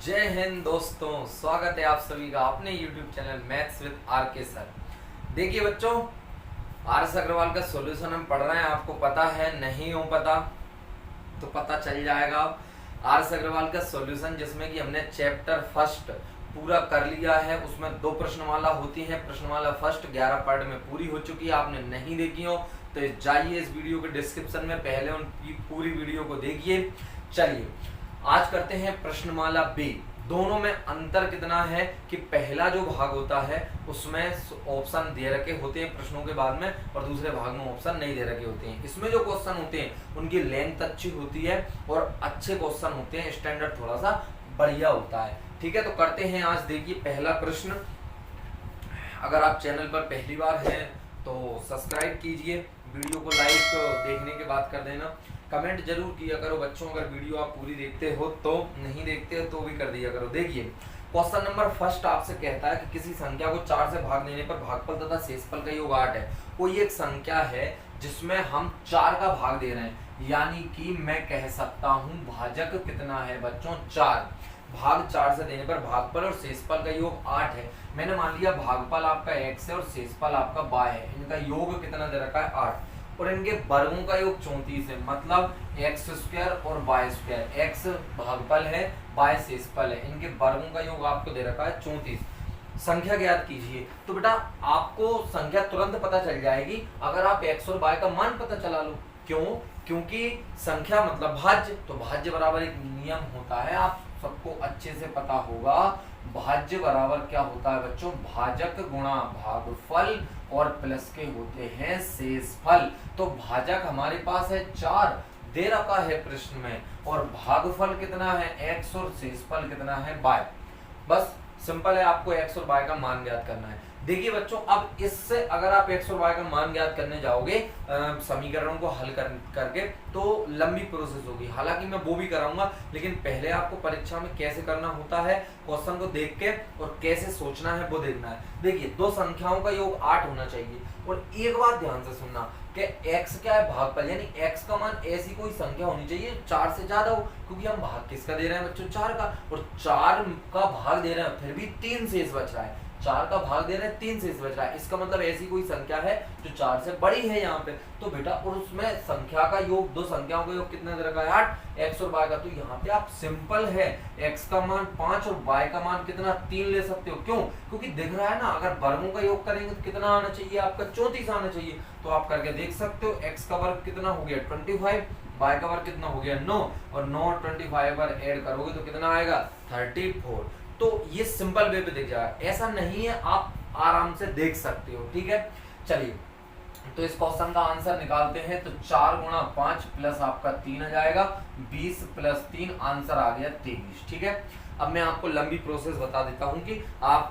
जय हिंद दोस्तों, स्वागत है आप सभी का अपने YouTube channel maths with R K sir. देखिए बच्चों, आर.एस. अग्रवाल का सॉल्यूशन हम पढ़ रहे हैं। आपको पता है, नहीं हो पता तो पता चल जाएगा। आर.एस. अग्रवाल का सॉल्यूशन जिसमें कि हमने चैप्टर फर्स्ट पूरा कर लिया है। उसमें 2 प्रश्नमाला होती है। प्रश्नमाला फर्स्ट 11 पार्ट में पूरी हो चुकी है। आपने नहीं देखी हो तो जाइए इस वीडियो के डिस्क्रिप्शन में, पहले उनकी पूरी वीडियो को देखिए। चलिए आज करते हैं प्रश्नमाला बी। दोनों में अंतर कितना है कि पहला जो भाग होता है उसमें ऑप्शन दे रखे होते हैं प्रश्नों के बाद में, और दूसरे भाग में ऑप्शन नहीं दे रखे होते हैं। इसमें जो क्वेश्चन होते हैं उनकी लेंथ अच्छी होती है और अच्छे क्वेश्चन होते हैं, स्टैंडर्ड थोड़ा सा बढ़िया होता है। ठीक है, तो करते हैं आज। देखिए पहला प्रश्न, अगर आप चैनल पर पहली बार हैं तो सब्सक्राइब कीजिए, वीडियो को लाइक देखने के बाद कर देना, कमेंट जरूर किया करो बच्चों। अगर वीडियो आप पूरी देखते हो तो, नहीं देखते हो तो भी कर दिया करो। देखिए क्वेश्चन नंबर फर्स्ट आपसे कहता है कि किसी संख्या को 4 से भाग देने पर भागफल तथा शेषफल का योग 8 है। कोई एक संख्या है जिसमें हम 4 का भाग दे रहे हैं, यानी कि मैं कह सकता हूं भाजक कितना है बच्चों, 4। भाग 4 से देने पर भागफल और शेषफल का योग 8 है। मैंने मान लिया भागफल आपका x है और शेषफल आपका y है। इनका योग कितना दे रखा है, 8, और इनके वर्गों का योग 34 है। मतलब एक्स स्क्वायर और वाई स्क्वायर, एक्स भागफल है, वाई शेषफल है। इनके वर्गों का योग आपको दे रखा है 34। संख्या ज्ञात कीजिए। तो बेटा आपको संख्या तुरंत पता चल जाएगी अगर आप एक्स और वाई का मान पता चला लो। क्यों? क्योंकि संख्या मतलब भाज्य, तो भाज्य बराबर एक नियम होता है, आप सबको अच्छे से पता होगा। भाज्य बराबर क्या होता है बच्चों, भाजक गुणा भागफल और प्लस के होते हैं शेषफल। तो भाजक हमारे पास है 4 दे रखा है प्रश्न में, और भागफल कितना है x और शेषफल कितना है y। बस सिंपल है, आपको x और y का मान ज्ञात करना है। देखिए बच्चों, अब इससे अगर आप x और y का मान ज्ञात करने जाओगे समीकरणों को हल करके तो लंबी प्रोसेस होगी। हालांकि मैं वो भी कराऊंगा, लेकिन पहले आपको परीक्षा में कैसे करना होता है, क्वेश्चन को देख के और कैसे सोचना है वो देखना है। देखिए 2 संख्याओं का योग 8 होना चाहिए, और एक बात ध्यान से सुनना कि x क्या है, भागफल, यानी x का मान ऐसी कोई संख्या होनी चाहिए 4 से ज्यादा हो, क्योंकि हम भाग किसका दे रहे हैं बच्चों, 4 का, और 4 का भाग दे रहे हैं फिर भी 3 शेष बच रहा है। 4 का भाग दे रहे हैं 3 शेष बच रहा है, इसका मतलब ऐसी कोई संख्या है जो 4 से बड़ी है यहाँ पे। तो बेटा और उसमें संख्या का योग, 2 संख्याओं का योग कितना दे रखा है, 8, x और y का। तो यहाँ पे आप सिंपल है, x का मान 5 और y का मान कितना 3 ले सकते हो। क्यों? क्योंकि दिख रहा है ना, अगर वर्गों का योग करेंगे तो कितना आना चाहिए आपका, 34 आना चाहिए। तो आप करके देख सकते हो, x का वर्ग कितना हो गया 25, y का वर्ग कितना हो गया 9, और 9 और 25 पर ऐड करोगे तो कितना आएगा 34। तो ये सिंपल वे पे दिख जाएगा, ऐसा नहीं है, आप आराम से देख सकते हो। ठीक है, चलिए तो इस क्वेश्चन का आंसर निकालते हैं। तो 4 गुणा 5 प्लस आपका 3 आ जाएगा, 20 प्लस 3 आंसर आ गया 23। ठीक है, अब मैं आपको लंबी प्रोसेस बता देता हूं कि आप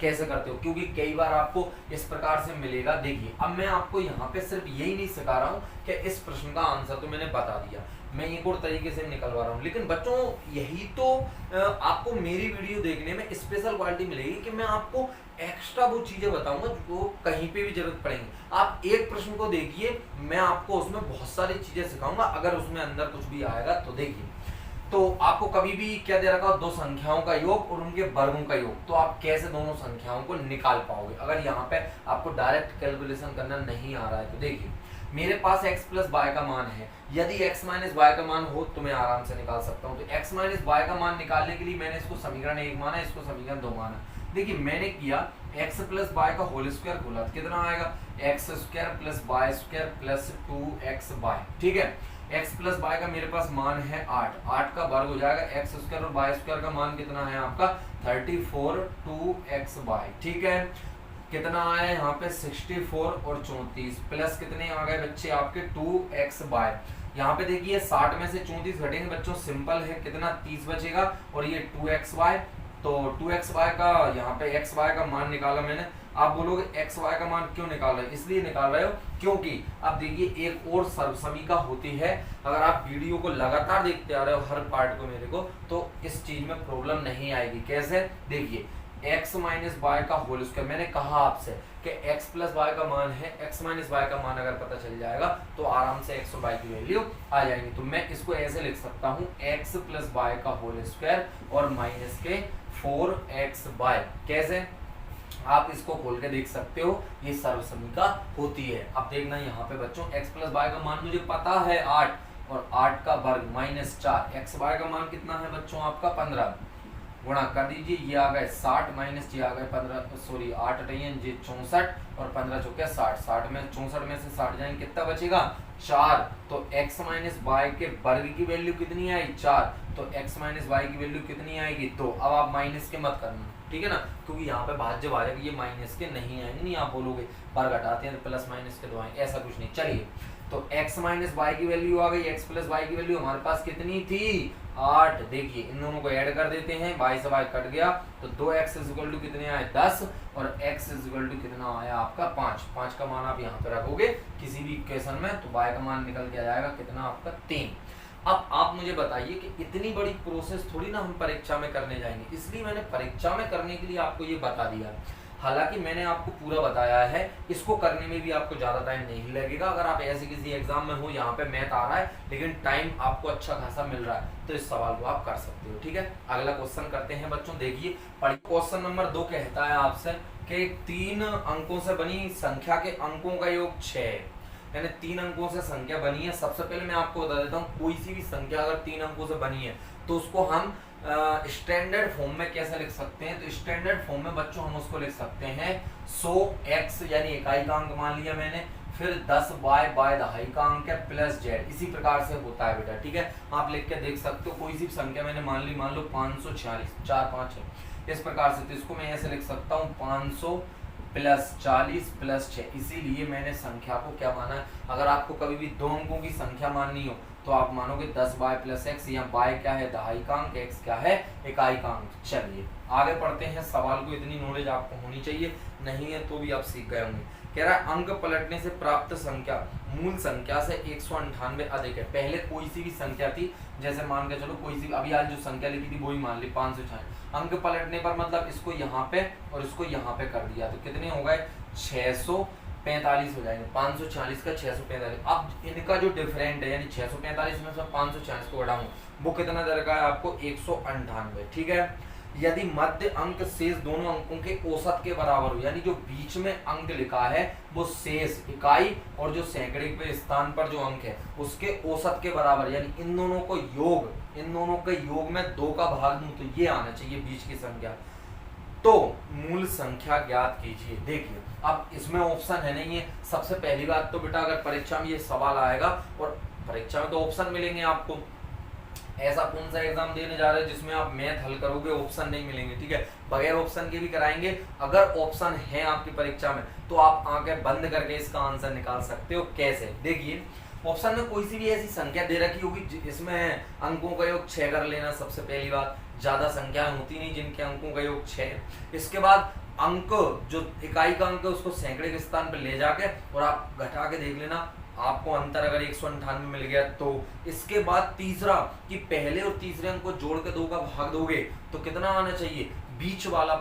कैसे करते हो, क्योंकि कई बार आपको इस प्रकार से मिलेगा। देखिए अब मैं आपको यहाँ पे सिर्फ यही नहीं सिखा रहा हूँ कि इस प्रश्न का आंसर तो मैंने बता दिया, मैं एक और तरीके से निकलवा रहा हूँ। लेकिन बच्चों यही तो आपको मेरी वीडियो देखने में स्पेशल क्वालिटी मिलेगी कि मैं आपको एक्स्ट्रा वो चीजें बताऊंगा जो कहीं पे भी जरूरत पड़ेंगी। आप एक प्रश्न को देखिए, मैं आपको उसमें बहुत सारी चीजें सिखाऊंगा। अगर उसमें अंदर कुछ भी आएगा तो देखिए, तो आपको कभी भी क्या दे रखा, 2 संख्याओं का योग और उनके वर्गों का योग, तो आप कैसे दोनों संख्याओं को निकाल पाओगे अगर यहाँ पे आपको डायरेक्ट कैलकुलेशन करना नहीं आ रहा है। तो देखिए मेरे पास x प्लस y का मान है, यदि x माइनस y का मान हो तो मैं आराम से निकाल सकता हूँ। तो x माइनस y का मान निकालने के लिए मैंने इसको समीकरण 1 माना, इसको समीकरण 2 माना। देखिए मैंने किया x प्लस y का होल स्क्वायर खोला, कितना आएगा x square plus y square plus 2xy। ठीक है, x प्लस y का मेरे पास मान है 8 का वर्ग हो जाएगा x स्क्वायर और y स्क्वायर का मान कितना है आपका 34, 2xy। ठीक है, कितना आया यहाँ पे 64 और 34, प्लस कितने आ गए बच्चे आपके 2xy। यहाँ पे देखिए 60 में से 34 घटेंगे बच्चों, सिंपल है, कितना 30 बचेगा, और ये 2xy। तो 2xy का यहाँ पे xy का मान निकाला मैंने। आप बोलोगे xy का मान क्यों निकाल रहे हो, इसलिए निकाल रहे हो क्योंकि अब देखिए एक और सर्वसमीका होती है। अगर आप वीडियो को लगातार देखते आ रहे हो हर पार्ट को मेरे को, तो इस चीज में प्रॉब्लम नहीं आएगी। कैसे? देखिए x माइनस वाई का होल स्क्वायर। मैंने कहा आपसे कि x प्लस वाई का मान है, x माइनस वाई का मान अगर पता चल जाएगा तो आराम से x और y की वैल्यू आ जाएंगी। तो मैं इसको ऐसे लिख सकता हूँ x प्लस वाई का होल स्क्वायर और माइनस के 4xy। कैसे? आप इसको खोल के देख सकते हो, ये सर्वसमीका होती है। अब देखना यहाँ पे बच्चों x प्लस वाई का मान मुझे पता है 8 और 8 का वर्ग माइनस 4, एक्स वाई का मान कितना है बच्चों आपका 15, गुणा कर दीजिए, ये आ गए 60 माइनस ये आ गए 15, सॉरी 8 अटैन जी 64 और 15 चौके 60, 60 में 64 में से 60 जाएंगे कितना बचेगा 4। तो x माइनस वाई के वर्ग की वैल्यू कितनी आई 4, तो x माइनस वाई की वैल्यू कितनी आएगी 2। अब आप माइनस के मत करना, ठीक है ना, क्योंकि यहाँ पे भाज्य भाजक ये माइनस के नहीं आएंगे, नहीं आप बोलोगे वर्ग हटाते हैं तो प्लस माइनस के 2 आएंगे, ऐसा कुछ नहीं। चलिए तो x माइनस वाई की वैल्यू आ गई, x प्लस वाई की वैल्यू हमारे पास कितनी थी 8। देखिए इन दोनों को ऐड कर देते हैं, y से y कट गया तो 2x इक्वल टू कितने आए 10 और x इक्वल टू कितना आया आपका 5। 5 का मान आप यहाँ पे रखोगे किसी भी इक्वेशन में तो y का मान निकल के आ जाएगा कितना आपका 3। अब आप मुझे बताइए कि इतनी बड़ी प्रोसेस थोड़ी ना हम परीक्षा में करने जाएंगे, इसलिए मैंने परीक्षा में करने के लिए आपको ये बता दिया। हालांकि मैंने आपको पूरा बताया है, इसको करने में भी आपको ज्यादा टाइम नहीं लगेगा। अगर आप ऐसे किसी एग्जाम में हो, यहाँ पे मैथ आ रहा है लेकिन टाइम आपको अच्छा खासा मिल रहा है, तो इस सवाल को आप कर सकते हो। ठीक है, अगला क्वेश्चन करते हैं बच्चों। देखिए क्वेश्चन नंबर 2 कहता है आपसे कि 3 अंकों से बनी संख्या के अंकों का योग 6 है, यानी 3 अंकों से संख्या बनी है। सबसे पहले मैं आपको बता देता हूँ, कोई सी भी संख्या अगर 3 अंकों से बनी है तो उसको हम स्टैंडर्ड फॉर्म में कैसे लिख सकते हैं। तो स्टैंडर्ड फॉर्म में बच्चों हम उसको लिख सकते हैं 100x यानी इकाई का अंक मान लिया मैंने, फिर 10y बाय दहाई का अंक है प्लस z, इसी प्रकार से होता है बेटा। ठीक है, आप लिख के देख सकते हो, कोई सी संख्या मैंने मान लो 546, 4 5 है, इस प्रकार से। तो इसको मैं ऐसे लिख सकता हूँ 500 प्लस 40 प्लस 6, इसीलिए मैंने संख्या को क्या माना है। अगर आपको कभी भी 2 अंकों की संख्या माननी हो तो आप मानोगे 10y प्लस x, या y क्या है दहाई का अंक, x क्या है इकाई का अंक। चलिए आगे पढ़ते हैं। सवाल को इतनी नॉलेज आपको होनी चाहिए, नहीं है तो भी आप सीख गए होंगे। कह रहा है अंक पलटने से प्राप्त संख्या मूल संख्या से 198 अधिक है। पहले कोई सी भी संख्या थी, जैसे मान के चलो कोई सी, अभी आज जो संख्या लिखी थी वही मान ली 546। अंक पलटने पर मतलब इसको यहाँ पे और इसको यहाँ पे कर दिया तो कितने हो गए 645 हो जाएंगे। 546 का 645। अब इनका जो डिफरेंट है यानी 645 में से 546 को घटाऊं वो कितना दे रखा है आपको 198। ठीक है, यदि मध्य अंक शेष दोनों अंकों के औसत के बराबर हो, यानी जो बीच में अंक लिखा है वो शेष इकाई और जो सैकड़े के स्थान पर जो अंक है उसके औसत के बराबर, यानी इन दोनों को योग, इन दोनों के योग में 2 का भाग दूं तो ये आना चाहिए बीच की संख्या। तो मूल संख्या ज्ञात कीजिए। देखिए अब इसमें ऑप्शन है नहीं है। सबसे पहली बात तो बेटा अगर परीक्षा में ये सवाल आएगा और परीक्षा में तो ऑप्शन मिलेंगे आपको, ऐसा कौन सा एग्जाम देने जा रहे हैं जिसमें आप मैथ हल करोगे ऑप्शन नहीं मिलेंगे। ठीक है, बगैर ऑप्शन के भी कराएंगे। अगर ऑप्शन है आपकी परीक्षा में तो आप आंखें बंद करके इसका आंसर निकाल सकते हो। कैसे, देखिए ऑप्शन में कोई सी भी ऐसी संख्या दे रखी होगी इसमें अंकों का योग 6 कर लेना। सबसे पहली बात, ज्यादा संख्याएं होती नहीं जिनके अंकों का योग 6। इसके बाद अंक जो इकाई का अंक है उसको सैकड़े के स्थान पर ले जाके और आप घटा के देख लेना, आपको अंतर अगर 198 मिल गया तो। इसके बाद तीसरा कि पहले और तीसरे अंक को जोड़ के 2 का भाग दोगे तो कितना आना चाहिए, बीच वाला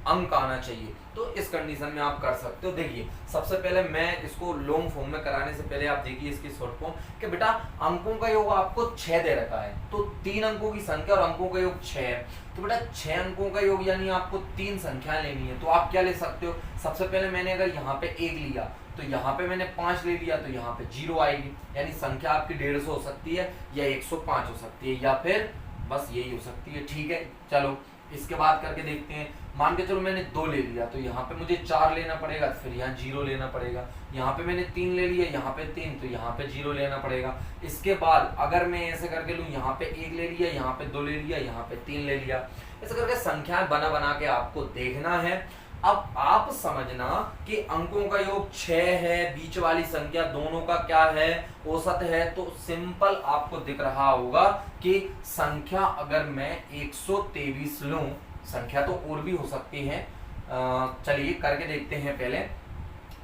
अंक आना चाहिए। तो इस कंडीशन में आप कर सकते हो। देखिए सबसे पहले मैं इसको लॉन्ग फॉर्म में कराने से पहले आप देखिए इसकी शॉर्ट फॉर्म कि बेटा अंकों का योग आपको 6 दे रखा है, तो 3 अंकों की संख्या और अंकों का योग 6 है, तो बेटा 6 अंकों का योग यानी आपको 3 संख्याएं लेनी है। तो आप क्या ले सकते हो, सबसे पहले मैंने अगर यहाँ पे 1 लिया तो यहाँ पे मैंने 5 ले लिया तो यहाँ पे 0 आएगी, यानी संख्या आपकी 150 हो सकती है या 105 हो सकती है या फिर बस यही हो सकती है। ठीक है, चलो इसके बाद करके देखते हैं। मान के चलो मैंने 2 ले लिया तो यहाँ पे मुझे 4 लेना पड़ेगा, फिर यहाँ 0 लेना पड़ेगा। यहाँ पे मैंने 3 ले लिया, यहाँ पे 3 तो यहाँ पे 0 लेना पड़ेगा। इसके बाद अगर मैं ऐसे करके लूँ, यहाँ पे 1 ले लिया, यहाँ पे 2 ले लिया, यहाँ पे 3 ले लिया, ऐसे करके संख्याएं बना बना के आपको देखना है। अब आप समझना कि अंकों का योग 6 है, बीच वाली संख्या दोनों का क्या है औसत है, तो सिंपल आपको दिख रहा होगा कि संख्या अगर मैं 123 लूं, संख्या तो और भी हो सकती है, चलिए करके देखते हैं पहले।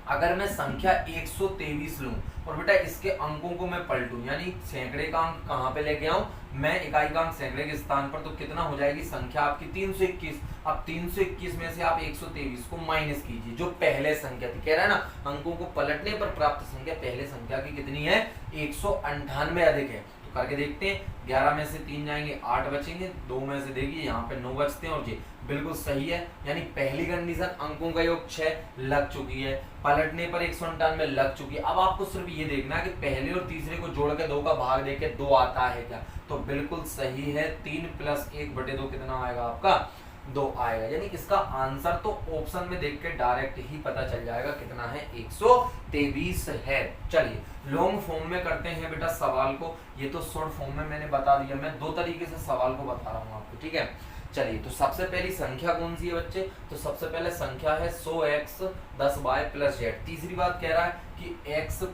अगर मैं संख्या 123 लूं और बेटा इसके अंकों को मैं पलटूं, यानी सैकड़े का अंक कहां पे लेके आऊं मैं, इकाई का अंक सैकड़े के स्थान पर, तो कितना हो जाएगी संख्या आपकी 321। अब 321 में से आप 123 को माइनस कीजिए, जो पहले संख्या थी, कह रहा है ना अंकों को पलटने पर प्राप्त संख्या पहले संख्या की कितनी है, 198 अधिक है। तो करके देखते हैं, 11 में से 3 जाएंगे 8 बचेंगे, 2 में से देखिए यहाँ पे 9 बचते हैं, और ये बिल्कुल सही है। यानी पहली कंडीशन अंकों का योग 6 लग चुकी है, पलटने पर 198 लग चुकी है। अब आपको सिर्फ ये देखना है कि पहले और तीसरे को जोड़ के 2 का भाग देके 2 आता है क्या, तो बिल्कुल सही है। 3 + 1/2 कितना आएगा आपका, 2 आएगा। यानी इसका आंसर तो ऑप्शन में देख के डायरेक्ट ही पता चल जाएगा कितना है, 123 है। चलिए लॉन्ग फॉर्म में करते हैं बेटा सवाल को, ये तो शॉर्ट फॉर्म में मैंने बता दिया, मैं 2 तरीके से सवाल को बता रहा हूँ आपको, ठीक है। चलिए तो सबसे पहली संख्या कौन सी है बच्चे, तो सबसे पहले संख्या है 100x 10y + z। तीसरी बात कह रहा है कि x +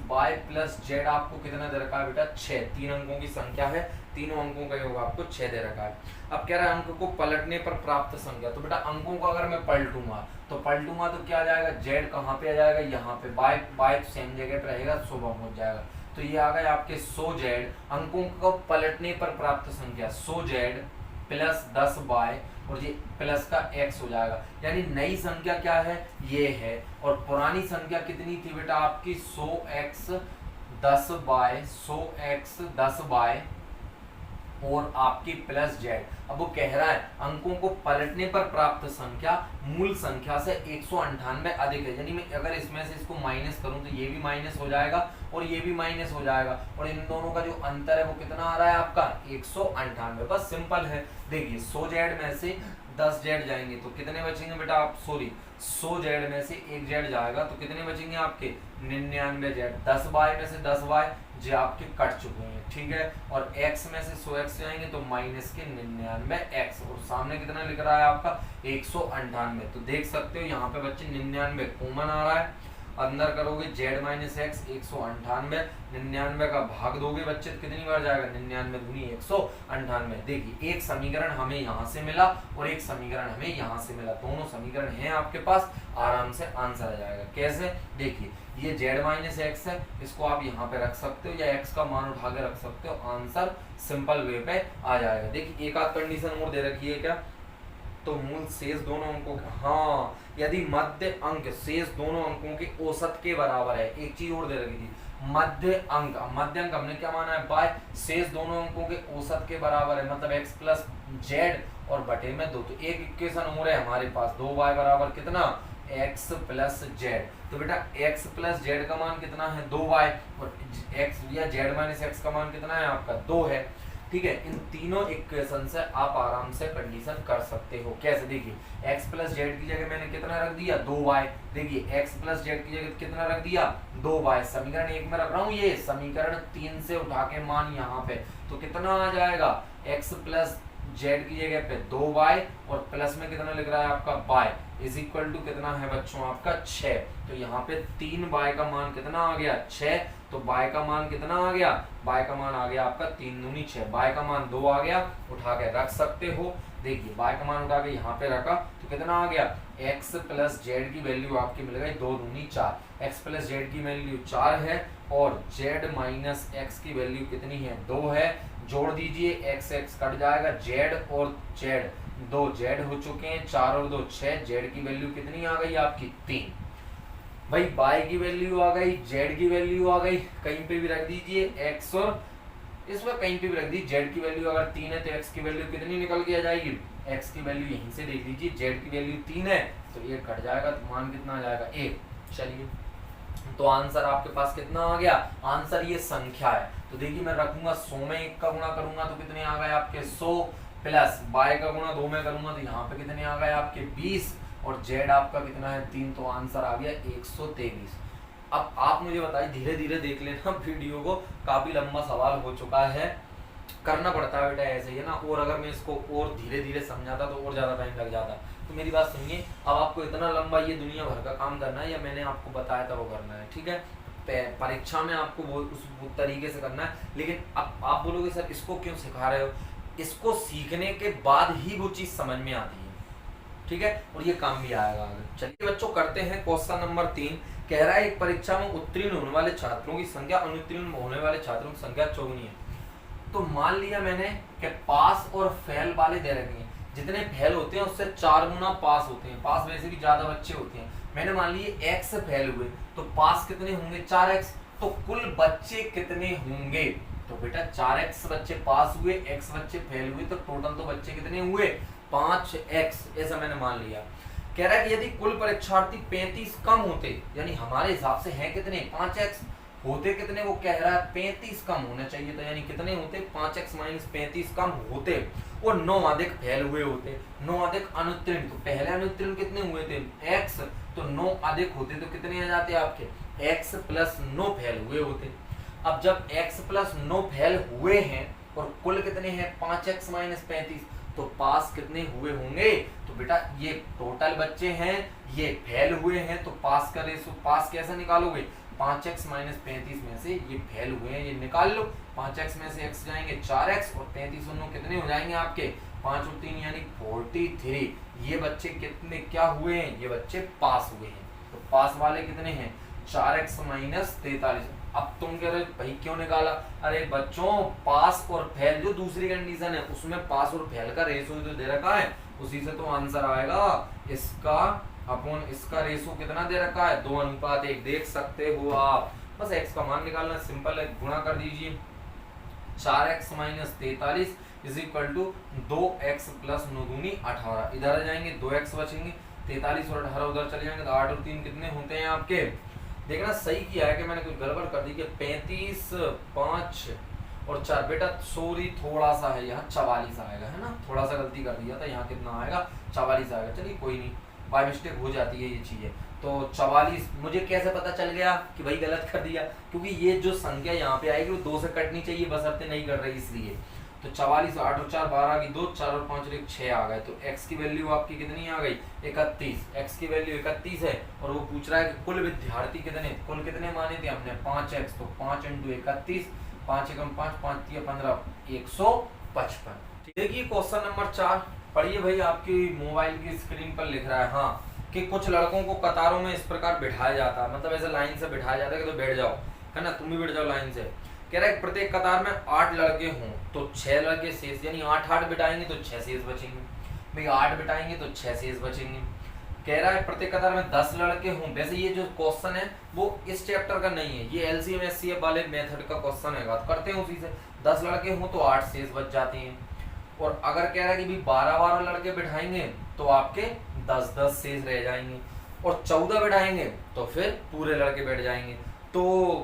y + z आपको कितना दे रखा है बेटा, 6। 3 अंकों की संख्या है, तीनों अंकों का योग आपको 6 दे रखा है। अब कह रहा है अंक को पलटने पर प्राप्त संख्या, तो बेटा अंकों को अगर मैं पलटूंगा तो क्या आ जाएगा, z कहाँ पे आ जाएगा, यहाँ पे, y सेम जगह पे रहेगा, 100 पहुंच जाएगा। तो ये आ गए आपके 100z, अंकों को पलटने पर प्राप्त संख्या 100z + 10y, और ये प्लस का x हो जाएगा। यानी नई संख्या क्या है, ये है, और पुरानी संख्या कितनी थी बेटा आपकी, 100x 10y और आपकी +z। अब वो कह रहा है अंकों को पलटने पर प्राप्त संख्या मूल संख्या से 198 अधिक है। यानी मैं अगर इसमें से इसको माइनस करूं तो ये भी माइनस हो जाएगा और ये भी माइनस हो जाएगा, और इन दोनों का जो अंतर है वो कितना आ रहा है आपका, 198। बस सिंपल है। देखिए 100z में से 10z जाएंगे तो कितने बचेंगे बेटा आप, 100z में से 1z जाएगा तो कितने बचेंगे आपके, 99z। 10y में से 10y जो आपके कट चुके हैं, ठीक है। और x में से 100x जाएंगे तो माइनस के 99x, और सामने कितना लिख रहा है आपका, 198। तो देख सकते हो यहाँ पे बच्चे 99 कॉमन आ रहा है, अंदर करोगे z - x 198, 99 का भाग दोगे बच्चे तो कितनी बार जाएगा, 99 दूनी 198। देखिए एक समीकरण हमें यहाँ से मिला और एक समीकरण हमें यहाँ से मिला, दोनों समीकरण हैं आपके पास, आराम से आंसर आ जाएगा। कैसे, देखिए ये z - x है, इसको आप यहाँ पे रख सकते हो या x का मान उठा के रख सकते हो, आंसर सिंपल वे पे आ जाएगा। देखिए एक आध कंडीशन और दे रखी है क्या, तो मूल शेष दोनों अंकों के, हाँ यदि मध्य अंक शेष दोनों अंकों के औसत के बराबर है। एक चीज और दे रखी थी, मध्य अंक हमने क्या माना है, बाय शेष दोनों अंकों के औसत के बराबर है, मतलब x + z और बटे में 2। तो एक इक्वेशन और है हमारे पास, 2y बराबर कितना, x + z। तो बेटा x + z का मान कितना है, 2y, और x या z - x का मान कितना है आपका, 2 है, ठीक है। इन तीनों इक्वेशन से आप आराम से कंडीशन कर सकते हो। कैसे, देखिए x + z की जगह मैंने कितना रख दिया, 2y। देखिए x + z की जगह कितना रख दिया, 2y। समीकरण 1 में रख रहा हूँ, ये समीकरण 3 से उठा के मान यहाँ पे, तो कितना आ जाएगा, x + z की जगह पे 2y और प्लस में कितना लिख रहा है आपका y = कितना है बच्चों आपका 6। तो यहाँ पे 3y का मान कितना आ गया, 6। तो y का मान कितना आ गया, y का मान आ गया आपका 3 दूनी 6, y का मान 2 आ गया, उठा के रख सकते हो। देखिए y का मान उठा के यहाँ पे रखा तो कितना आ गया, x + z की वैल्यू आपकी मिल गई 2 दूनी 4, x + z की वैल्यू 4 है और z - x की वैल्यू कितनी है, 2 है। जोड़ दीजिए, x कट जाएगा, z और z, 2z हो चुके हैं, 4 और 2 6, z की वैल्यू कितनी आ गई आपकी, 3। भाई y की वैल्यू आ गई, z की वैल्यू आ गई, कहीं पे भी रख दीजिए x, और इसमें कहीं पे भी रख दीजिए। z की वैल्यू अगर 3 है तो x की वैल्यू कितनी निकल के आ जाएगी, x की वैल्यू यहीं से देख लीजिए, z की वैल्यू 3 है तो ये कट जाएगा, तो मान कितना आ जाएगा, 1। चलिए तो आंसर आपके पास कितना आ गया, आंसर ये संख्या है। तो देखिए मैं रखूंगा 100 में 1 का गुणा करूंगा तो कितने आ गए आपके 100, प्लस y का गुणा 2 में करूंगा तो यहाँ पे कितने आ गए आपके 20, और z आपका कितना है 3, तो आंसर आ गया 123। अब आप मुझे बताइए, धीरे धीरे देख लेना वीडियो को, काफी लंबा सवाल हो चुका है, करना पड़ता है बेटा ऐसे ही है ना, और अगर मैं इसको और धीरे धीरे समझाता तो और ज्यादा टाइम लग जाता। तो मेरी बात सुनिए, अब आपको इतना लंबा ये दुनिया भर का काम करना है या मैंने आपको बताया था वो करना है, ठीक है। परीक्षा में आपको वो उस तरीके से करना है, लेकिन अब आप बोलोगे सर इसको क्यों सिखा रहे हो, इसको सीखने के बाद ही वो चीज समझ में आती है। ठीक है, और ये काम भी आएगा आगे। चलिए बच्चों करते हैं क्वेश्चन नंबर 3। कह रहा है एक परीक्षा में उत्तीर्ण होने वाले छात्रों की संख्या अनुत्तीर्ण होने वाले छात्रों की संख्या 54 है। तो मान लिया मैंने कि पास और फेल वाले दे रखे हैं, जितने फेल होते हैं उससे 4 गुना पास होते हैं, पास वैसे भी ज्यादा बच्चे होते हैं। मैंने मान लिए x फेल हुए तो पास कितने होंगे 4x, तो कुल बच्चे कितने होंगे, तो बेटा 4x बच्चे पास हुए, x बच्चे फेल हुए, तो टोटल तो बच्चे कितने हुए 5x, ऐसा मैंने मान लिया। कह रहा है कि यदि कुल परीक्षार्थी 35 कम होते, यानी हमारे हिसाब से हैं कितने 5x, होते कितने, वो कह रहा है 35 कम होना चाहिए था, यानी कितने होते 5x - 35 कम होते, और 9 अधिक फेल हुए होते, 9 अधिक अनुत्तीर्ण, तो पहले अनुत्तीर्ण कितने हुए थे x, तो 9 अधिक होते तो कितने आ जाते आपके x + 9 फेल हुए होते। अब जब x + 9 फेल हुए हैं और कुल कितने हैं 5x - 35, तो पास कितने हुए होंगे, तो बेटा ये टोटल बच्चे हैं, ये फेल हुए हैं, तो पास का रेशो पास कैसे निकालोगे 5x - 35 में से ये फेल हुए हैं ये निकाल लो, 5x में से x जाएंगे 4x, और 35 और 9 कितने हो जाएंगे आपके 5 और 3 यानी 43। ये बच्चे कितने क्या हुए हैं, ये बच्चे पास हुए हैं। तो पास वाले कितने हैं 4x - 43। अब तुम कह रहे भाई क्यों निकाला, अरे बच्चों पास और फेल जो दूसरी कंडीशन है उसमें पास और फेल का रेशो जो दे रखा है उसी से तो आंसर आएगा, इसका अपन इसका रेशो कितना दे रखा है 2:1, देख सकते हो आप। बस x का मान निकालना सिंपल है, गुणा कर दीजिए 4x - 43 = 2x + 9 दूनी 18, इधर आ जाएंगे 2x बचेंगे, 43 और 18 उधर चले जाएंगे, तो 8 और 3 कितने होते हैं आपके, देखना सही किया है कि मैंने कुछ गड़बड़ कर दी कि 35 5 और 4, बेटा सॉरी थोड़ा सा है यहाँ 44 आएगा, है ना, थोड़ा सा गलती कर दिया था, यहाँ कितना आएगा 44 आएगा। चलिए कोई नहीं, बाय मिस्टेक हो जाती है ये चीजें। तो 44 मुझे कैसे पता चल गया कि भाई गलत कर दिया, क्योंकि ये जो संख्या यहाँ पे आएगी वो 2 से कटनी चाहिए, बशर्ते नहीं कर रही इसलिए। तो 44 8 और 4 12 की 2, 4 और 5 और 6 आ गए, तो x की वैल्यू आपकी कितनी आ गई 31, x की वैल्यू 31 है, और वो पूछ रहा है कि कुल विद्यार्थी कितने, कुल कितने माने थे हमने 5x, तो 5 × 31, 5 × 5 5 × 15 155। देखिए क्वेश्चन नंबर 4 पढ़िए भाई, आपकी मोबाइल की स्क्रीन पर लिख रहा है हाँ कि कुछ लड़कों को कतारों में इस प्रकार बिठाया जाता है, मतलब ऐसे लाइन से बिठाया जाता है कि तो बैठ जाओ, है ना, तुम भी बैठ जाओ लाइन से। कह रहा है प्रत्येक कतार में 8 लड़के हों तो 6 लड़के शेष, यानी 8 8 बिठाएंगे तो 6 शेष बचेंगे, भाई 8 बिठाएंगे तो 6 शेष बचेंगे। कह रहा है प्रत्येक कतार में 10 लड़के हों, वैसे ये जो क्वेश्चन है वो इस चैप्टर का नहीं है, ये एलसीएम एचसीएफ वाले मेथड का क्वेश्चन है, बात करते हैं उसी से। 10 लड़के हों तो 8 शेष बच जाते हैं, और अगर कह रहा है कि 12 लड़के बिठाएंगे तो आपके 10 शेष रह जाएंगे, और 14 बिठाएंगे तो फिर पूरे लड़के बैठ जाएंगे। तो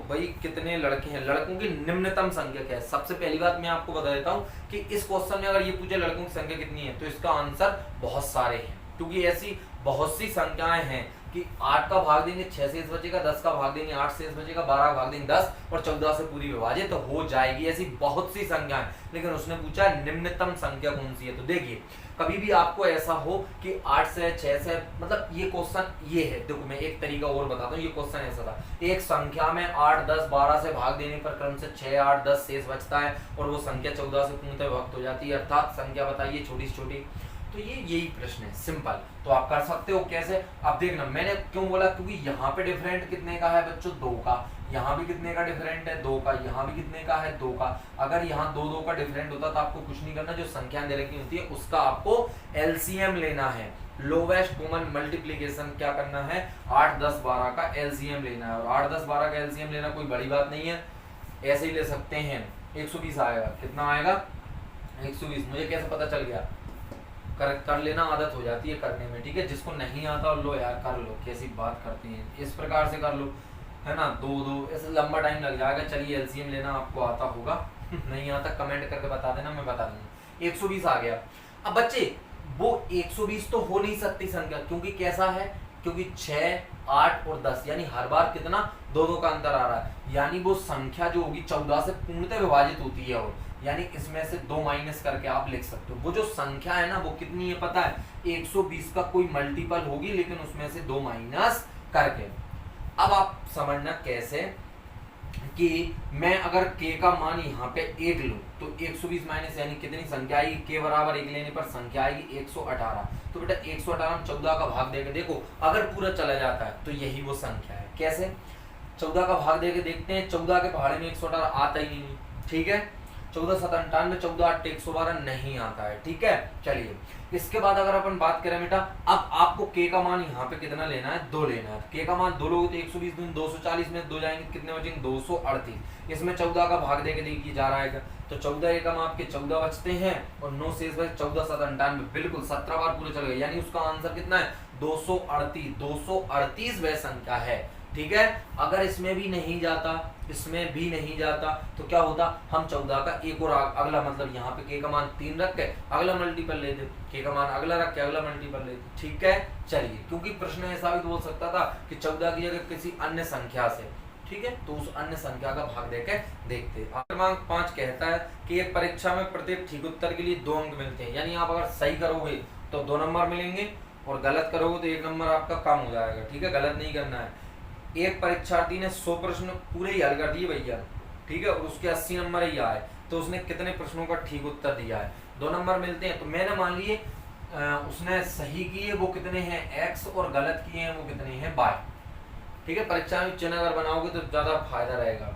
भाई कितने लड़के हैं, लड़कों की निम्नतम संख्या क्या है। सबसे पहली बात मैं आपको बता देता हूँ कि इस क्वेश्चन में अगर ये पूछे लड़कों की संख्या कितनी है तो इसका आंसर बहुत सारे हैं, क्योंकि ऐसी बहुत सी संख्याएं हैं कि 8 का भाग देंगे 6 शेष बचेगा, 10 का भाग देंगे 8 शेष बचेगा, 12 का भाग देंगे 10, और 14 से पूरी विभाजित तो हो जाएगी। ऐसी बहुत सी संख्याएं, लेकिन उसने पूछा निम्नतम संख्या कौन सी है। तो देखिए कभी भी आपको ऐसा हो कि 8 से 6 से, मतलब ये क्वेश्चन ये है, देखो मैं एक तरीका और बताता हूँ, ये क्वेश्चन ऐसा था, एक संख्या में 8 10 12 से भाग देने पर क्रम से 6 8 10 शेष बचता है, और वो संख्या 14 से पूर्णतः विभक्त हो जाती है, अर्थात संख्या बताइए छोटी से छोटी। तो ये यही प्रश्न है, सिंपल, तो आप कर सकते हो। कैसे, अब देखना मैंने क्यों बोला, क्योंकि यहाँ पे डिफरेंट कितने का है बच्चों 2 का, यहाँ भी कितने का डिफरेंट है 2 का, यहाँ भी कितने का है 2 का। अगर यहाँ 2 2 का डिफरेंट होता तो आपको कुछ नहीं करना, जो संख्या दे रखी होती है उसका आपको एलसीएम लेना है, लोवेस्ट कॉमन मल्टीप्लिकेशन क्या करना है 8 10 12 का एलसीएम लेना है, और 8 10 12 का एलसीएम लेना कोई बड़ी बात नहीं है, ऐसे ही ले सकते हैं। 120 आएगा, कितना आएगा 120। मुझे कैसे पता चल गया, कर लेना आदत हो जाती है करने में, ठीक है, जिसको नहीं आता लो यार कर लो, कैसी बात करते हैं, इस प्रकार से कर लो, है ना, 2 2 ऐसे लंबा टाइम लग जाएगा। चलिए एलसीएम लेना आपको आता होगा नहीं आता कमेंट करके बता देना, मैं बता दूंगा। 120 आ गया। अब बच्चे वो 120 तो हो नहीं सकती संख्या, क्योंकि कैसा है, क्योंकि 6 8 और 10 यानी हर बार कितना 2 2 का अंतर आ रहा है, यानी वो संख्या जो होगी 14 से पूर्णतः विभाजित होती है, और यानी इसमें से 2 माइनस करके आप लिख सकते हो। वो जो संख्या है ना वो कितनी है पता है, 120 का कोई मल्टीपल होगी, लेकिन उसमें से 2 माइनस करके। अब आप समझना कैसे, कि मैं अगर k का मान यहाँ पे 1 लूँ तो 120 माइनस यानी कितनी संख्या आएगी, k बराबर 1 लेने पर संख्या आएगी 118। तो बेटा 118 में 14 का भाग देके देखो, अगर पूरा चला जाता है तो यही वो संख्या है। कैसे? 14 का भाग देके देखते हैं, 14 के पहाड़े में 118 आता ही नहीं, ठीक है। 14 7 98, 14 8 112 नहीं आता है, ठीक है। चलिए इसके बाद अगर अपन बात करें बेटा, अब आपको k का मान यहाँ पे कितना लेना है, 2 लेना है। k का मान 2 लोगे तो 120 दूनी 240 में 2 जाएंगे, कितने बचेंगे 238। इसमें 14 का भाग देके देखिए जा रहा है तो 14 एकम आपके 14 बचते हैं और 9 शेष बचे 14 7 98, बिल्कुल 17 बार पूरे चल गए, यानी उसका आंसर कितना है 238। 238 वह संख्या है, ठीक है। अगर इसमें भी नहीं जाता, इसमें भी नहीं जाता तो क्या होता, हम 14 का एक और अगला मतलब यहाँ पे k का मान 3 रख के अगला मल्टीपल लेते, k का मान अगला रख के अगला मल्टीपल लेते, ठीक है। चलिए क्योंकि प्रश्न ऐसा भी बोल सकता था कि 14 की जगह किसी अन्य संख्या से, ठीक है, तो उस अन्य संख्या का भाग देके देखते। क्रमांक 5 कहता है कि एक परीक्षा में प्रत्येक ठीक उत्तर के लिए 2 अंक मिलते हैं, यानी आप अगर सही करोगे तो 2 नंबर मिलेंगे और गलत करोगे तो 1 नंबर आपका कम हो जाएगा, ठीक है। गलत नहीं करना है। एक परीक्षार्थी ने 100 प्रश्न पूरे ही हल कर दिए भैया, ठीक है, और उसके 80 नंबर ही आए, तो उसने कितने प्रश्नों का ठीक उत्तर दिया है, 2 नंबर मिलते हैं। तो मैंने मान लिए उसने सही किए वो कितने हैं x और गलत किए हैं वो कितने हैं y, ठीक है। परीक्षा में चिन्ह अगर बनाओगे तो ज्यादा फायदा रहेगा।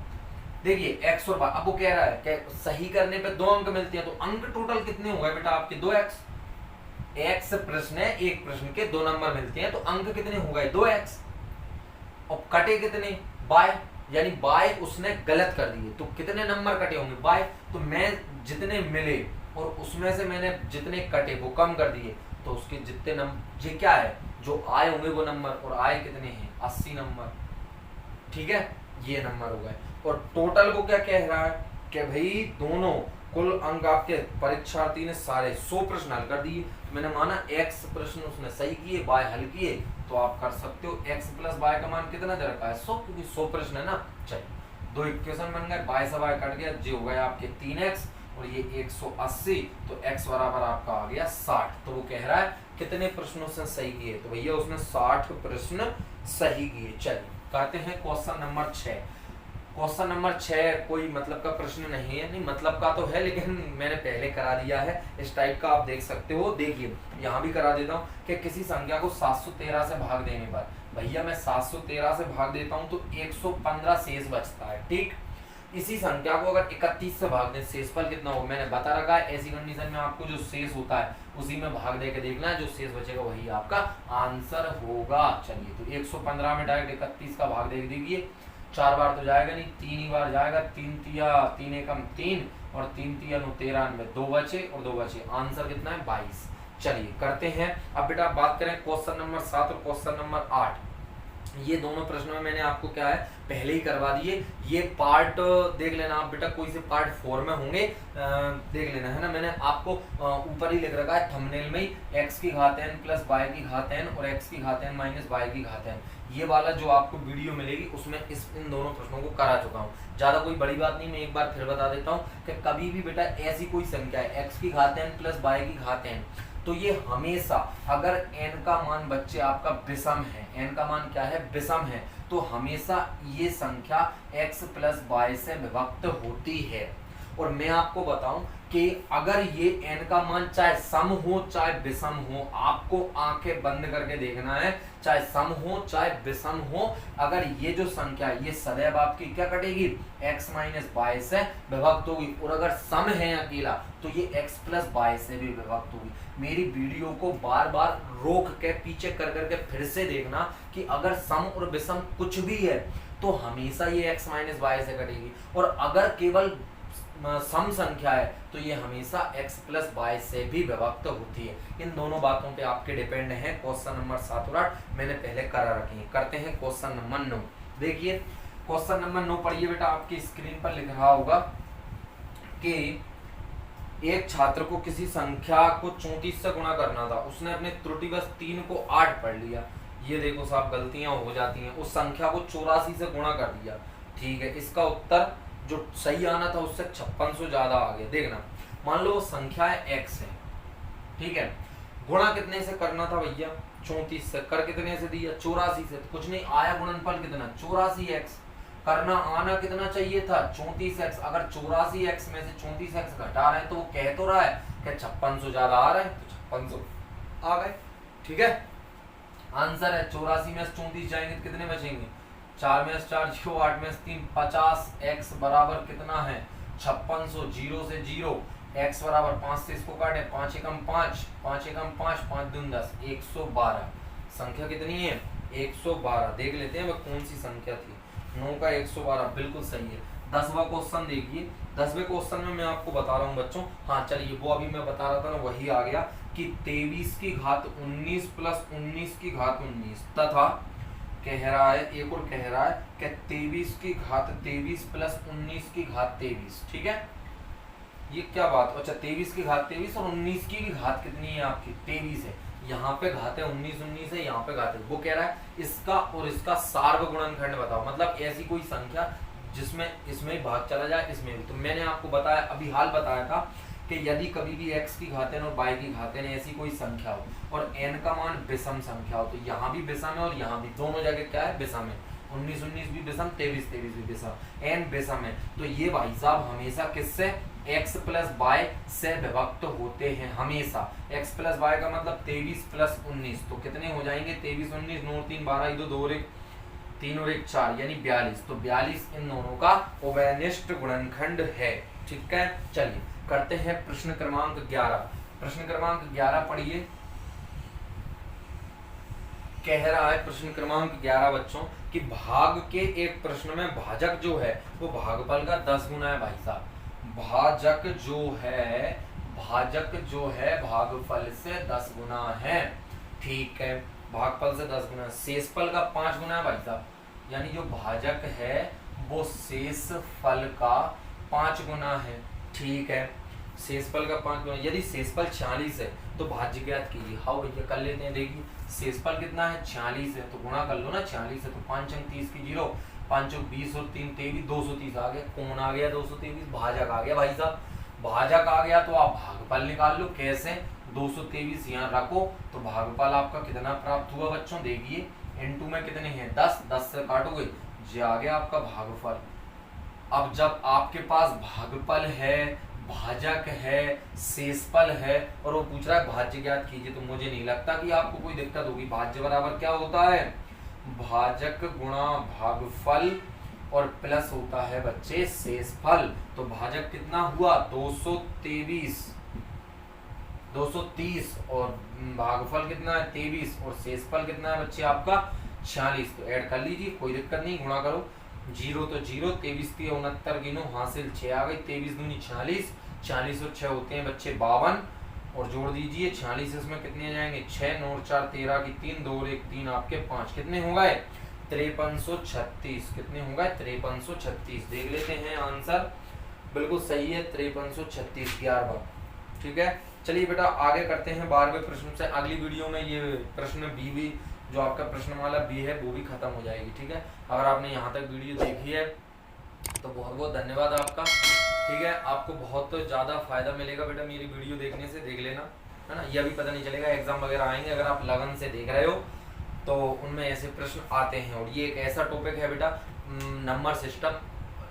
देखिए x और y, अब वो कह रहा है कि सही करने पे 2 अंक मिलते हैं, तो अंक टोटल कितने हो गए बेटा आपके 2x। x प्रश्न है, एक प्रश्न के 2 नंबर मिलते हैं, तो अंक कितने हो गए 2x। और कटे कितने बाय, यानी बाय उसने गलत कर दिए, तो कितने नंबर कटे होंगे बाय। तो मैं जितने मिले और उसमें से मैंने जितने कटे वो कम कर दिए, तो उसके जितने नंबर ये क्या है जो आए होंगे वो नंबर, और आए कितने हैं 80 नंबर, ठीक है, ये नंबर हो गए। और टोटल को क्या कह रहा है कि भाई दोनों कुल अंक आपके परीक्षार्थी ने सारे 100 प्रश्न हल कर दिए। तो मैंने माना x प्रश्न उसने सही किए, y हल किए, तो आप कर सकते हो x प्लस y का मान कितना दे रखा है 100, क्योंकि 100 प्रश्न है ना। चलिए 2 इक्वेशन बन गए, y से y कट गया, जो हो गया आपके 3x और ये 180, तो x बराबर आपका आ गया 60। तो वो कह रहा है कितने प्रश्नों से सही किए, तो भैया उसने 60 प्रश्न सही किए। चलिए कहते हैं क्वेश्चन नंबर 6। क्वेश्चन नंबर 6 कोई मतलब का प्रश्न नहीं है, नहीं मतलब का तो है लेकिन मैंने पहले करा दिया है, इस टाइप का आप देख सकते हो। देखिए यहाँ भी करा देता हूँ कि किसी संख्या को 713 से भाग देने पर, भैया मैं 713 से भाग देता हूँ तो 115 शेष बचता है, ठीक। इसी संख्या को अगर 31 से भाग दें शेषफल कितना होगा मैंने बता रखा है। ऐसी कंडीशन में आपको जो शेष होता है उसी में भाग दे के देखना है, जो शेष बचेगा वही आपका आंसर होगा। चलिए तो 115 में डायरेक्ट 31 का भाग दे दीजिए, 4 बार तो जाएगा नहीं, 3 ही बार जाएगा, 3 तिया 3 एकम 3 और 3 तिया 9 13 में 2 बचे और 2 बचे, आंसर कितना है 22। चलिए करते हैं अब बेटा बात करें क्वेश्चन नंबर 7 और क्वेश्चन नंबर 8। ये दोनों प्रश्नों में मैंने आपको क्या है पहले ही करवा दिए, ये पार्ट देख लेना आप बेटा, कोई से पार्ट 4 में होंगे, देख लेना है ना। मैंने आपको ऊपर ही लिख रखा है थंबनेल में ही, x की घात n प्लस y की घात n और x की घात n माइनस y की घात n, ये वाला जो आपको वीडियो मिलेगी उसमें इन दोनों प्रश्नों को करा चुका हूँ। ज्यादा कोई बड़ी बात नहीं, मैं एक बार फिर बता देता हूँ कि कभी भी बेटा ऐसी कोई संख्या है x की घात n प्लस y की घात n, तो ये हमेशा अगर n का मान बच्चे आपका विषम है, n का मान क्या है विषम है, तो हमेशा ये संख्या x प्लस y से विभक्त होती है। और मैं आपको बताऊं कि अगर ये n का मान चाहे सम हो चाहे विषम हो, आपको आंखें बंद करके देखना है, चाहे सम हो चाहे विषम हो, अगर ये जो संख्या ये सदैव आपकी क्या कटेगी x माइनस y से विभक्त होगी, और अगर सम है अकेला तो ये x प्लस y से भी विभक्त होगी। मेरी वीडियो को बार बार रोक के पीछे कर करके फिर से देखना कि अगर सम और विषम कुछ भी है तो हमेशा ये x माइनस y से कटेगी, और अगर केवल सम संख्या है तो ये हमेशा x प्लस y से भी विभक्त होती है। इन दोनों बातों पे आपके डिपेंड है। क्वेश्चन नंबर 7 और 8 मैंने पहले करा रखे हैं। करते हैं क्वेश्चन नंबर 9। देखिए क्वेश्चन नंबर 9 पढ़िए बेटा, आपकी स्क्रीन पर लिख रहा होगा कि एक छात्र को किसी संख्या को 34 से गुणा करना था, उसने अपने त्रुटिवश 3 को 8 पढ़ लिया। ये देखो साहब गलतियां हो जाती हैं, उस संख्या को 84 से गुणा कर दिया, ठीक है। इसका उत्तर जो सही आना था उससे 5600 ज्यादा आ गया। देखना मान लो संख्या है x है, ठीक है, गुणा कितने से करना था भैया 34 से, कर कितने से दिया 84 से, तो कुछ नहीं आया गुणनफल कितना 84x, करना आना कितना चाहिए था 34x। अगर 84x में से 34x घटा रहे हैं तो वो कह तो रहा है कि 5600 ज्यादा आ रहे हैं, तो 5600 आ गए। ठीक है, आंसर है 84 में 34 जाएंगे तो कितने बचेंगे, 4 में 4 0, 8 में 3 50, x बराबर कितना है 5600, 0 से 0, x बराबर 5 से इसको काटे, 5 एकम 5, 5 एकम 5, 5 दूनी 10, 112। संख्या कितनी है 112। देख लेते हैं वह कौन सी संख्या थी। 9 का 112 बिल्कुल सही है। 10वां क्वेश्चन देखिए। 10वें क्वेश्चन में मैं आपको बता रहा हूँ बच्चों, हाँ चलिए वो अभी मैं बता रहा था ना वही आ गया कि 23 की घात 19 प्लस 19 की घात 19 तथा कह रहा है, एक और कह रहा है कि 23 की घात 23 प्लस 19 की घात 23। ठीक है, ये क्या बात, अच्छा 23 की घात 23 और 19 की भी घात कितनी है आपकी 23 है। यहाँ पे घात है 19 19 है, यहाँ पे घात है। वो कह रहा है इसका और इसका सार्व गुणनखंड बताओ, मतलब ऐसी कोई संख्या जिसमें इसमें भाग चला जाए इसमें भी। तो मैंने आपको बताया, अभी हाल बताया था कि यदि कभी भी x की घातें और y की घातें ऐसी कोई संख्या हो और n का मान विषम संख्या हो, तो यहाँ भी विषम है और यहाँ भी, दोनों जगह क्या है विषम है। 19 19 भी विषम, 23 23 भी विषम, n विषम है। तो ये भाई साहब हमेशा किससे x प्लस y से विभक्त होते हैं हमेशा। x प्लस y का मतलब 23 प्लस 19, तो कितने हो जाएंगे 23 19 9 3 12 2 2 और 1 3 और 1 4 यानी 42। तो 42 इन दोनों का उभयनिष्ठ गुणनखंड है। ठीक है, चलिए करते हैं प्रश्न क्रमांक 11। प्रश्न क्रमांक 11 पढ़िए। कह रहा है प्रश्न क्रमांक 11 बच्चों कि भाग के एक प्रश्न में भाजक जो है वो भागफल का 10 गुना है। भाई साहब भाजक जो है भागफल से 10 गुना है। ठीक है, भागफल से 10 गुना, शेषफल का 5 गुना है भाई साहब, यानी जो भाजक है वो शेषफल का 5 गुना है। ठीक है, शेषफल का 5 गुना। यदि शेषफल 46 है तो भाज्य ज्ञात कीजिए। हाँ भैया कर लेते हैं। देखिए शेषफल कितना है 46 है, तो गुणा कर लो ना 46 है, तो 5 अंक 30 की 0, 5 अंक 20 और 3 23, 230 आ गया। कौन आ गया 223, भाजक आ गया। भाई साहब भाजक आ गया तो आप भागफल निकाल लो। कैसे, 223 यहाँ रखो तो भागफल आपका कितना प्राप्त हुआ बच्चों, देखिए इनटू में कितने हैं 10, 10 से काटोगे जो आ गया आपका भागफल। अब जब आपके पास भागफल है, भाजक है, शेषफल है और वो पूछ रहा है भाज्य ज्ञात कीजिए, तो मुझे नहीं लगता कि आपको कोई दिक्कत होगी। भाज्य बराबर क्या होता है, भाजक गुणा भागफल और प्लस होता है बच्चे शेषफल। तो भाजक कितना हुआ 230 और भागफल कितना है 23 और शेषफल कितना है बच्चे आपका 46। तो ऐड कर लीजिए, कोई दिक्कत नहीं, गुणा करो। 0 तो 0, 23 की 69 गिनो, हासिल 6 आ गई। 23 दूनी 46, 46 और 6 होते हैं बच्चे 52 और जोड़ दीजिए 46 इसमें कितने जाएंगे 6 9 4 13 की 3 2 और 1 3 आपके 5, कितने हो गए 5336। कितने हो गए 5336। देख लेते हैं आंसर, बिल्कुल सही है 5336 11। ठीक है, चलिए बेटा आगे करते हैं 12वें प्रश्न से। अगली वीडियो में ये प्रश्न भी जो आपका प्रश्नमाला बी है वो भी खत्म हो जाएगी। ठीक है, अगर आपने यहाँ तक वीडियो देखी है तो बहुत बहुत धन्यवाद आपका। ठीक है, आपको बहुत ज़्यादा फायदा मिलेगा बेटा मेरी वीडियो देखने से, देख लेना है ना। यह भी पता नहीं चलेगा एग्जाम वगैरह आएंगे अगर आप लगन से देख रहे हो तो उनमें ऐसे प्रश्न आते हैं। और ये एक ऐसा टॉपिक है बेटा नंबर सिस्टम,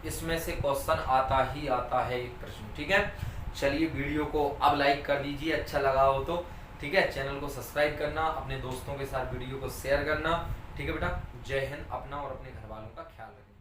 इसमें से क्वेश्चन आता है एक प्रश्न। ठीक है, चलिए वीडियो को अब लाइक कर दीजिए अच्छा लगा हो तो। ठीक है, चैनल को सब्सक्राइब करना, अपने दोस्तों के साथ वीडियो को शेयर करना। ठीक है बेटा, जय हिंद। अपना और अपने घर वालों का ख्याल रखना।